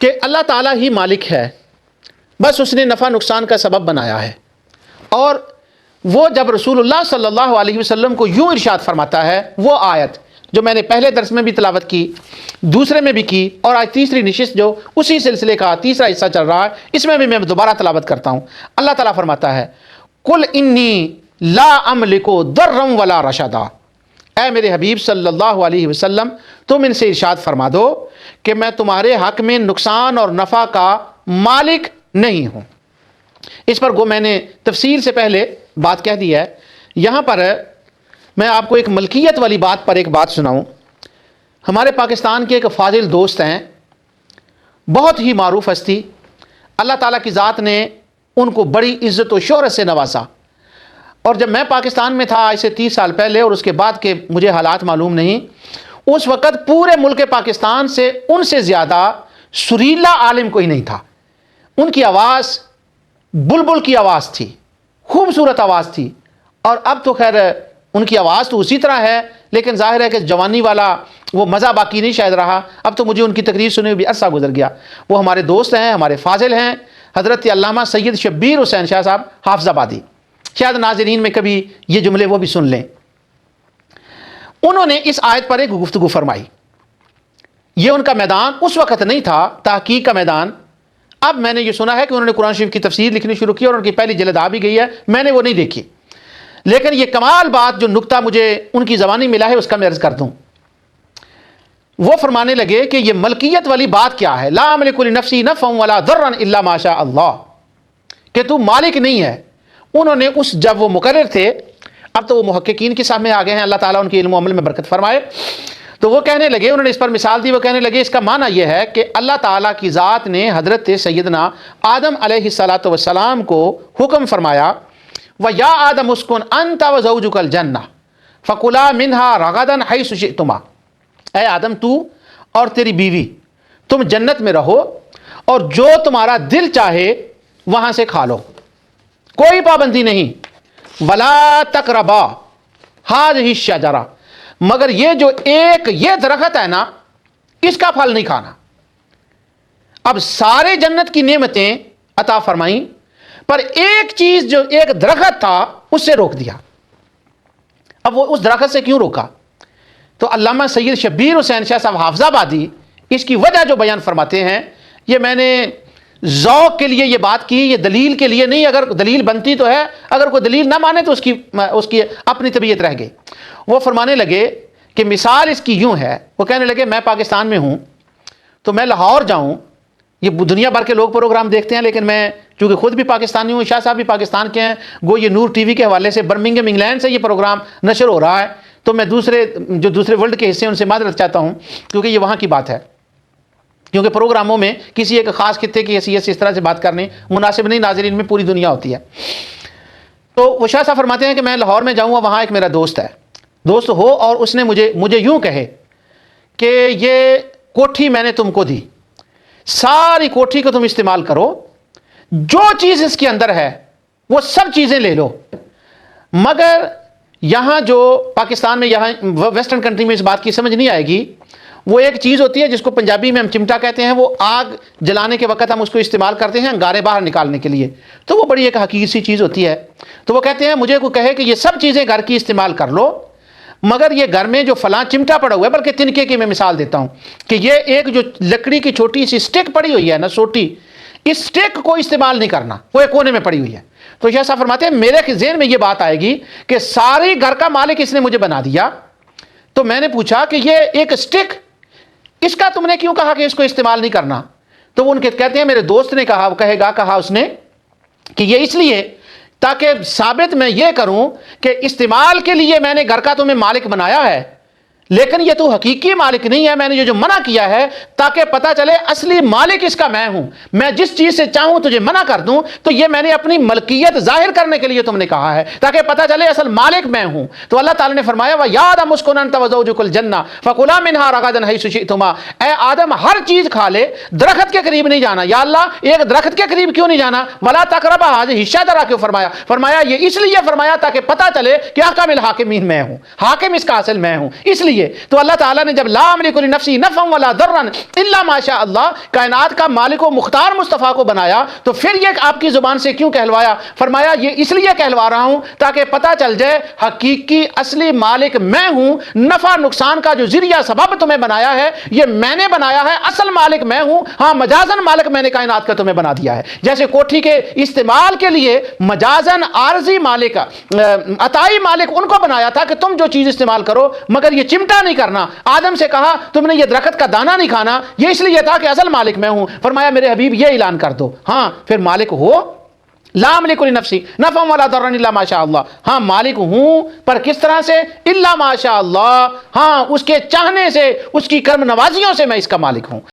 کہ اللہ تعالیٰ ہی مالک ہے، بس اس نے نفع نقصان کا سبب بنایا ہے۔ اور وہ جب رسول اللہ صلی اللہ علیہ وسلم کو یوں ارشاد فرماتا ہے، وہ آیت جو میں نے پہلے درس میں بھی تلاوت کی، دوسرے میں بھی کی، اور آج تیسری نشست جو اسی سلسلے کا تیسرا حصہ چل رہا ہے اس میں بھی میں دوبارہ تلاوت کرتا ہوں۔ اللہ تعالیٰ فرماتا ہے قل انی لا املک ضرا ولا رشدا، اے میرے حبیب صلی اللہ علیہ وسلم تم ان سے ارشاد فرما دو کہ میں تمہارے حق میں نقصان اور نفع کا مالک نہیں ہوں۔ اس پر گو میں نے تفسیر سے پہلے بات کہہ دی ہے، یہاں پر میں آپ کو ایک ملکیت والی بات پر ایک بات سناؤں۔ ہمارے پاکستان کے ایک فاضل دوست ہیں، بہت ہی معروف ہستی، اللہ تعالیٰ کی ذات نے ان کو بڑی عزت و شہرت سے نوازا، اور جب میں پاکستان میں تھا آج سے 30 سال پہلے، اور اس کے بعد کے مجھے حالات معلوم نہیں، اس وقت پورے ملک پاکستان سے ان سے زیادہ سریلا عالم کوئی نہیں تھا۔ ان کی آواز بلبل کی آواز تھی، خوبصورت آواز تھی، اور اب تو خیر ان کی آواز تو اسی طرح ہے، لیکن ظاہر ہے کہ جوانی والا وہ مزہ باقی نہیں شاید رہا۔ اب تو مجھے ان کی تقریر سنے بھی عرصہ گزر گیا۔ وہ ہمارے دوست ہیں، ہمارے فاضل ہیں، حضرت علامہ سید شبیر حسین شاہ صاحب حافظ آبادی، شاید ناظرین میں کبھی یہ جملے وہ بھی سن لیں۔ انہوں نے اس آیت پر ایک گفتگو فرمائی۔ یہ ان کا میدان اس وقت نہیں تھا، تحقیق کا میدان۔ اب میں نے یہ سنا ہے کہ انہوں نے قرآن شریف کی تفسیر لکھنی شروع کی، اور ان کی پہلی جلد آ بھی گئی ہے، میں نے وہ نہیں دیکھی، لیکن یہ کمال بات جو نکتہ مجھے ان کی زبانی ملا ہے اس کا میں عرض کر دوں۔ وہ فرمانے لگے کہ یہ ملکیت والی بات کیا ہے، لا املک لنفسی نفعا ولا ضرا الا ما شاء اللہ، کہ تو مالک نہیں ہے۔ انہوں نے جب وہ مقرر تھے، اب تو وہ محققین کے سامنے آ گئے ہیں، اللہ تعالیٰ ان کے علم و عمل میں برکت فرمائے، تو وہ کہنے لگے، انہوں نے اس پر مثال دی، وہ کہنے لگے اس کا معنی یہ ہے کہ اللہ تعالیٰ کی ذات نے حضرت سیدنا آدم علیہ السلام کو حکم فرمایا، وَيَا آدَمُ اسْكُنْ أَنْتَ وَزَوْجُكَ الْجَنَّةَ فَكُلَا مِنْهَا رَغَدًا حَيْثُ شِئْتُمَا، اے آدم تو اور تیری بیوی تم جنت میں رہو، اور جو تمہارا دل چاہے وہاں سے کھا لو، کوئی پابندی نہیں۔ وَلَا تَقْرَبَا هَٰذِهِ الشَّجَرَةَ، مگر یہ جو یہ درخت ہے نا، اس کا پھل نہیں کھانا۔ اب سارے جنت کی نعمتیں عطا فرمائیں، پر ایک چیز جو ایک درخت تھا اس سے روک دیا۔ اب وہ اس درخت سے کیوں روکا؟ تو علامہ سید شبیر حسین شاہ صاحب حافظ آبادی اس کی وجہ جو بیان فرماتے ہیں، یہ میں نے ذوق کے لیے یہ بات کی، یہ دلیل کے لیے نہیں، اگر دلیل بنتی تو ہے، اگر کوئی دلیل نہ مانے تو اس کی اپنی طبیعت رہ گئی۔ وہ فرمانے لگے کہ مثال اس کی یوں ہے، وہ کہنے لگے میں پاکستان میں ہوں تو میں لاہور جاؤں، یہ دنیا بھر کے لوگ پروگرام دیکھتے ہیں، لیکن میں چونکہ خود بھی پاکستانی ہوں، شاہ صاحب بھی پاکستان کے ہیں، گو یہ نور ٹی وی کے حوالے سے برمنگھم انگلینڈ سے یہ پروگرام نشر ہو رہا ہے، تو میں دوسرے ورلڈ کے حصے ان سے معذرت چاہتا ہوں، کیونکہ یہ وہاں کی بات ہے، کیونکہ پروگراموں میں کسی ایک خاص خطے کی حیثیت سے اس طرح سے بات کرنی مناسب نہیں، ناظرین میں پوری دنیا ہوتی ہے۔ تو وہ شاہ صاحب فرماتے ہیں کہ میں لاہور میں جاؤں گا، وہاں ایک میرا دوست ہے، دوست ہو، اور اس نے مجھے یوں کہے کہ یہ کوٹھی میں نے تم کو دی، ساری کوٹھی کو تم استعمال کرو، جو چیز اس کے اندر ہے وہ سب چیزیں لے لو، مگر یہاں جو پاکستان میں، یہاں ویسٹرن کنٹری میں اس بات کی سمجھ نہیں آئے گی، وہ ایک چیز ہوتی ہے جس کو پنجابی میں ہم چمٹا کہتے ہیں، وہ آگ جلانے کے وقت ہم اس کو استعمال کرتے ہیں انگارے باہر نکالنے کے لیے، تو وہ بڑی ایک حقیقی سی چیز ہوتی ہے۔ تو وہ کہتے ہیں مجھے کوئی کہے کہ یہ سب چیزیں گھر کی استعمال کر لو، مگر یہ گھر میں جو فلاں چمٹا پڑا ہوا ہے، بلکہ تنکے کی میں مثال دیتا ہوں کہ یہ ایک جو لکڑی کی چھوٹی سی سٹک پڑی ہوئی ہے نا، سوٹی، اس سٹک کو استعمال نہیں کرنا، وہ ایک کونے میں پڑی ہوئی ہے۔ تو شاہ صاحب فرماتے ہیں میرے ذہن میں یہ بات آئے گی کہ ساری گھر کا مالک اس نے مجھے بنا دیا، تو میں نے پوچھا کہ یہ ایک سٹک، اس کا تم نے کیوں کہا کہ اس کو استعمال نہیں کرنا؟ تو وہ ان کے کہتے ہیں میرے دوست نے کہا اس نے کہ یہ اس لیے تاکہ ثابت میں یہ کروں کہ استعمال کے لیے میں نے گھر کا تمہیں مالک بنایا ہے، لیکن یہ تو حقیقی مالک نہیں ہے، میں نے یہ جو منع کیا ہے تاکہ پتہ چلے اصلی مالک اس کا میں ہوں، میں جس چیز سے چاہوں تجھے منع کر دوں، تو یہ میں نے اپنی ملکیت ظاہر کرنے کے لیے تم نے کہا ہے تاکہ پتہ چلے اصل مالک میں ہوں۔ تو اللہ تعالیٰ نے فرمایا وَيَا آدَمُ اسْكُنْ أَنْتَ وَزَوْجُكَ الْجَنَّةَ فَكُلَا مِنْهَا رَغَدًا حَيْثُ شِئْتُمَا، اے آدم ہر چیز کھا لے، درخت کے قریب نہیں جانا۔ یا اللہ ایک درخت کے قریب کیوں نہیں جانا؟ وَلَا تَقْرَبَا هَٰذِهِ الشَّجَرَةَ کیوں فرمایا یہ اس لیے فرمایا تاکہ پتہ چلے کہ احکم الحاکمین میں ہوں، حاکم اس کا اصل میں ہوں، اس لیے لیے. تو اللہ تعالیٰ نے جب لا املک لنفسی نفعا ولا ضرا الا ما شاء اللہ کائنات کا مالک و مختار مصطفیٰ کو بنایا تو پھر یہ آپ کی زبان سے کیوں کہلوایا؟ فرمایا یہ اس لیے کہلوا رہا ہوں تاکہ پتہ چل جائے حقیقی اصلی مالک میں ہوں. نفع نقصان کا جو ذریعہ سبب تمہیں بنایا ہے یہ میں نے بنایا ہے، اصل مالک میں ہوں. ہاں مجازن مالک میں نے کائنات کا تمہیں بنا دیا ہے. جیسے کوٹھی کے استعمال کے لیے مجازن عارضی مالک عطائی مالک ان کو بنایا تھا کہ تم جو چیز استعمال کرو مگر یہ چمٹا نہیں کرنا. آدم سے کہا تم نے یہ درخت کا دانہ نہیں کھانا، یہ اس لیے تھا کہ اصل مالک میں ہوں. فرمایا میرے حبیب یہ اعلان کر دو، ہاں پھر مالک ہو. لا املک لنفسی نفعا ولا ضرا الا ما شاء اللہ. ہاں مالک ہوں پر کس طرح سے؟ الا ما شاء اللہ، ہاں اس کے چاہنے سے، اس کی کرم نوازیوں سے میں اس کا مالک ہوں.